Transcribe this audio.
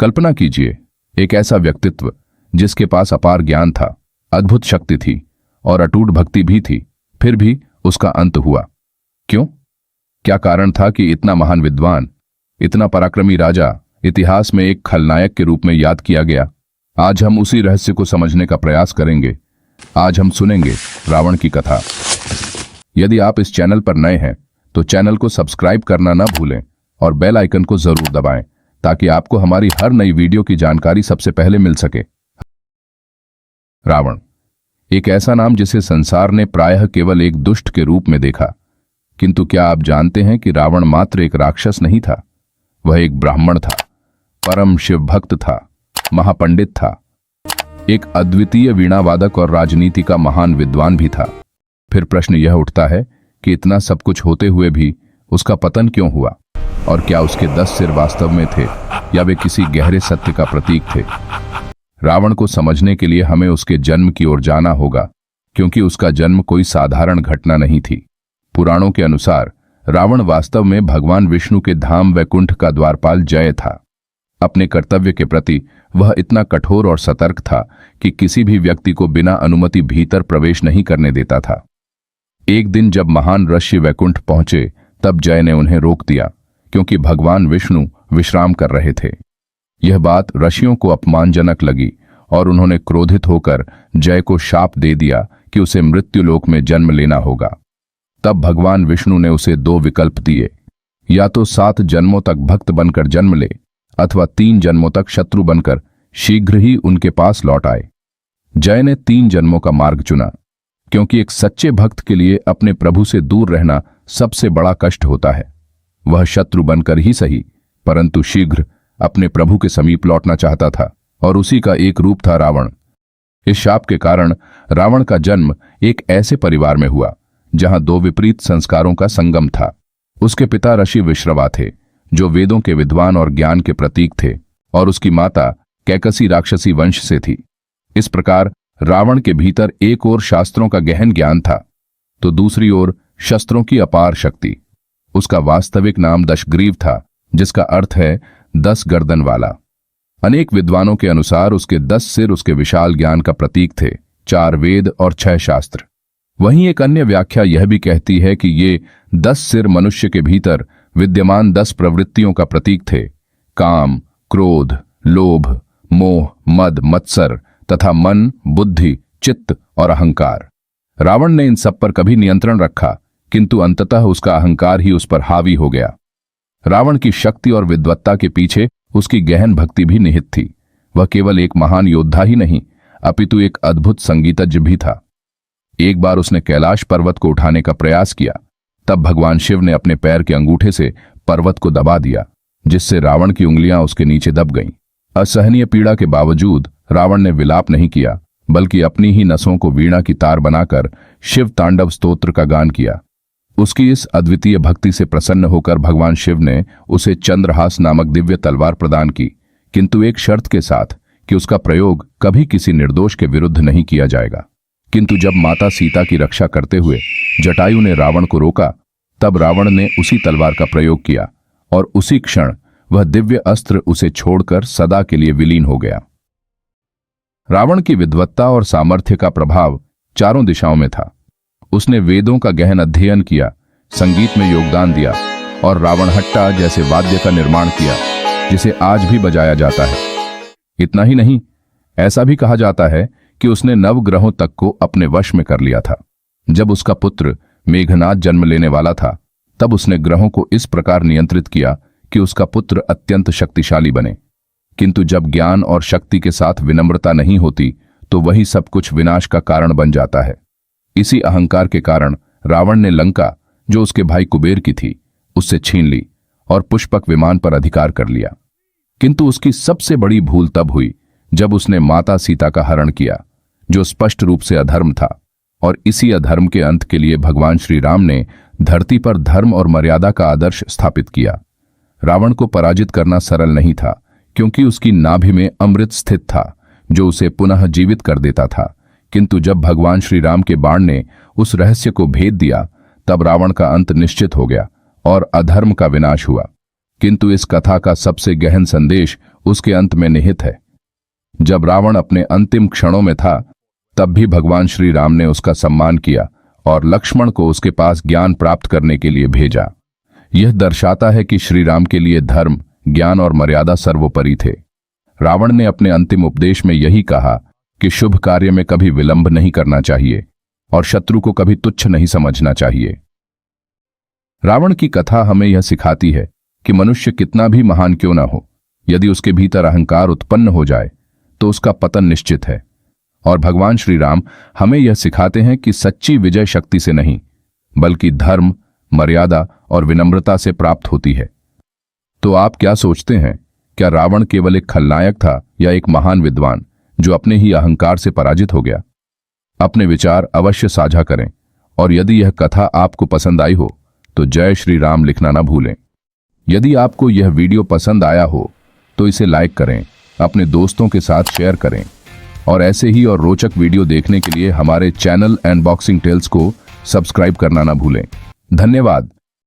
कल्पना कीजिए, एक ऐसा व्यक्तित्व जिसके पास अपार ज्ञान था, अद्भुत शक्ति थी और अटूट भक्ति भी थी, फिर भी उसका अंत हुआ। क्यों? क्या कारण था कि इतना महान विद्वान, इतना पराक्रमी राजा इतिहास में एक खलनायक के रूप में याद किया गया? आज हम उसी रहस्य को समझने का प्रयास करेंगे। आज हम सुनेंगे रावण की कथा। यदि आप इस चैनल पर नए हैं तो चैनल को सब्सक्राइब करना ना भूलें और बेल आइकन को जरूर दबाएं ताकि आपको हमारी हर नई वीडियो की जानकारी सबसे पहले मिल सके। रावण एक ऐसा नाम जिसे संसार ने प्रायः केवल एक दुष्ट के रूप में देखा, किंतु क्या आप जानते हैं कि रावण मात्र एक राक्षस नहीं था, वह एक ब्राह्मण था, परम शिव भक्त था, महापंडित था, एक अद्वितीय वीणावादक और राजनीति का महान विद्वान भी था। फिर प्रश्न यह उठता है कि इतना सब कुछ होते हुए भी उसका पतन क्यों हुआ, और क्या उसके 10 सिर वास्तव में थे या वे किसी गहरे सत्य का प्रतीक थे? रावण को समझने के लिए हमें उसके जन्म की ओर जाना होगा, क्योंकि उसका जन्म कोई साधारण घटना नहीं थी। पुराणों के अनुसार रावण वास्तव में भगवान विष्णु के धाम वैकुंठ का द्वारपाल जय था। अपने कर्तव्य के प्रति वह इतना कठोर और सतर्क था कि किसी भी व्यक्ति को बिना अनुमति भीतर प्रवेश नहीं करने देता था। एक दिन जब महान ऋषि वैकुंठ पहुंचे तब जय ने उन्हें रोक दिया, क्योंकि भगवान विष्णु विश्राम कर रहे थे। यह बात ऋषियों को अपमानजनक लगी और उन्होंने क्रोधित होकर जय को शाप दे दिया कि उसे मृत्युलोक में जन्म लेना होगा। तब भगवान विष्णु ने उसे 2 विकल्प दिए, या तो 7 जन्मों तक भक्त बनकर जन्म ले अथवा 3 जन्मों तक शत्रु बनकर शीघ्र ही उनके पास लौट आए। जय ने 3 जन्मों का मार्ग चुना, क्योंकि एक सच्चे भक्त के लिए अपने प्रभु से दूर रहना सबसे बड़ा कष्ट होता है। वह शत्रु बनकर ही सही, परंतु शीघ्र अपने प्रभु के समीप लौटना चाहता था, और उसी का एक रूप था रावण। इस शाप के कारण रावण का जन्म एक ऐसे परिवार में हुआ जहां 2 विपरीत संस्कारों का संगम था। उसके पिता ऋषि विश्रवा थे, जो वेदों के विद्वान और ज्ञान के प्रतीक थे, और उसकी माता कैकसी राक्षसी वंश से थी। इस प्रकार रावण के भीतर एक ओर शास्त्रों का गहन ज्ञान था, तो दूसरी ओर शस्त्रों की अपार शक्ति। उसका वास्तविक नाम दशग्रीव था, जिसका अर्थ है 10 गर्दन वाला। अनेक विद्वानों के अनुसार उसके 10 सिर उसके विशाल ज्ञान का प्रतीक थे, 4 वेद और 6 शास्त्र। वहीं एक अन्य व्याख्या यह भी कहती है कि ये 10 सिर मनुष्य के भीतर विद्यमान 10 प्रवृत्तियों का प्रतीक थे, काम, क्रोध, लोभ, मोह, मद, मत्सर तथा मन, बुद्धि, चित्त और अहंकार। रावण ने इन सब पर कभी नियंत्रण रखा, किंतु अंततः उसका अहंकार ही उस पर हावी हो गया। रावण की शक्ति और विद्वत्ता के पीछे उसकी गहन भक्ति भी निहित थी। वह केवल एक महान योद्धा ही नहीं, अपितु एक अद्भुत संगीतज्ञ भी था। एक बार उसने कैलाश पर्वत को उठाने का प्रयास किया, तब भगवान शिव ने अपने पैर के अंगूठे से पर्वत को दबा दिया, जिससे रावण की उंगलियां उसके नीचे दब गईं। असहनीय पीड़ा के बावजूद रावण ने विलाप नहीं किया, बल्कि अपनी ही नसों को वीणा की तार बनाकर शिव तांडव स्तोत्र का गान किया। उसकी इस अद्वितीय भक्ति से प्रसन्न होकर भगवान शिव ने उसे चंद्रहास नामक दिव्य तलवार प्रदान की, किंतु एक शर्त के साथ कि उसका प्रयोग कभी किसी निर्दोष के विरुद्ध नहीं किया जाएगा। किंतु जब माता सीता की रक्षा करते हुए जटायु ने रावण को रोका, तब रावण ने उसी तलवार का प्रयोग किया, और उसी क्षण वह दिव्य अस्त्र उसे छोड़कर सदा के लिए विलीन हो गया। रावण की विद्वत्ता और सामर्थ्य का प्रभाव चारों दिशाओं में था। उसने वेदों का गहन अध्ययन किया, संगीत में योगदान दिया और रावणहट्टा जैसे वाद्य का निर्माण किया, जिसे आज भी बजाया जाता है। इतना ही नहीं, ऐसा भी कहा जाता है कि उसने नवग्रहों तक को अपने वश में कर लिया था। जब उसका पुत्र मेघनाद जन्म लेने वाला था, तब उसने ग्रहों को इस प्रकार नियंत्रित किया कि उसका पुत्र अत्यंत शक्तिशाली बने। किंतु जब ज्ञान और शक्ति के साथ विनम्रता नहीं होती, तो वही सब कुछ विनाश का कारण बन जाता है। इसी अहंकार के कारण रावण ने लंका, जो उसके भाई कुबेर की थी, उससे छीन ली और पुष्पक विमान पर अधिकार कर लिया। किंतु उसकी सबसे बड़ी भूल तब हुई जब उसने माता सीता का हरण किया, जो स्पष्ट रूप से अधर्म था, और इसी अधर्म के अंत के लिए भगवान श्री राम ने धरती पर धर्म और मर्यादा का आदर्श स्थापित किया। रावण को पराजित करना सरल नहीं था, क्योंकि उसकी नाभि में अमृत स्थित था, जो उसे पुनः जीवित कर देता था। किंतु जब भगवान श्री राम के बाण ने उस रहस्य को भेद दिया, तब रावण का अंत निश्चित हो गया और अधर्म का विनाश हुआ। किंतु इस कथा का सबसे गहन संदेश उसके अंत में निहित है। जब रावण अपने अंतिम क्षणों में था, तब भी भगवान श्री राम ने उसका सम्मान किया और लक्ष्मण को उसके पास ज्ञान प्राप्त करने के लिए भेजा। यह दर्शाता है कि श्री राम के लिए धर्म, ज्ञान और मर्यादा सर्वोपरि थे। रावण ने अपने अंतिम उपदेश में यही कहा कि शुभ कार्य में कभी विलंब नहीं करना चाहिए और शत्रु को कभी तुच्छ नहीं समझना चाहिए। रावण की कथा हमें यह सिखाती है कि मनुष्य कितना भी महान क्यों ना हो, यदि उसके भीतर अहंकार उत्पन्न हो जाए तो उसका पतन निश्चित है। और भगवान श्री राम हमें यह सिखाते हैं कि सच्ची विजय शक्ति से नहीं, बल्कि धर्म, मर्यादा और विनम्रता से प्राप्त होती है। तो आप क्या सोचते हैं, क्या रावण केवल एक खलनायक था या एक महान विद्वान जो अपने ही अहंकार से पराजित हो गया? अपने विचार अवश्य साझा करें और यदि यह कथा आपको पसंद आई हो तो जय श्री राम लिखना ना भूलें। यदि आपको यह वीडियो पसंद आया हो तो इसे लाइक करें, अपने दोस्तों के साथ शेयर करें और ऐसे ही और रोचक वीडियो देखने के लिए हमारे चैनल अनबॉक्सिंग टेल्स को सब्सक्राइब करना ना भूलें। धन्यवाद।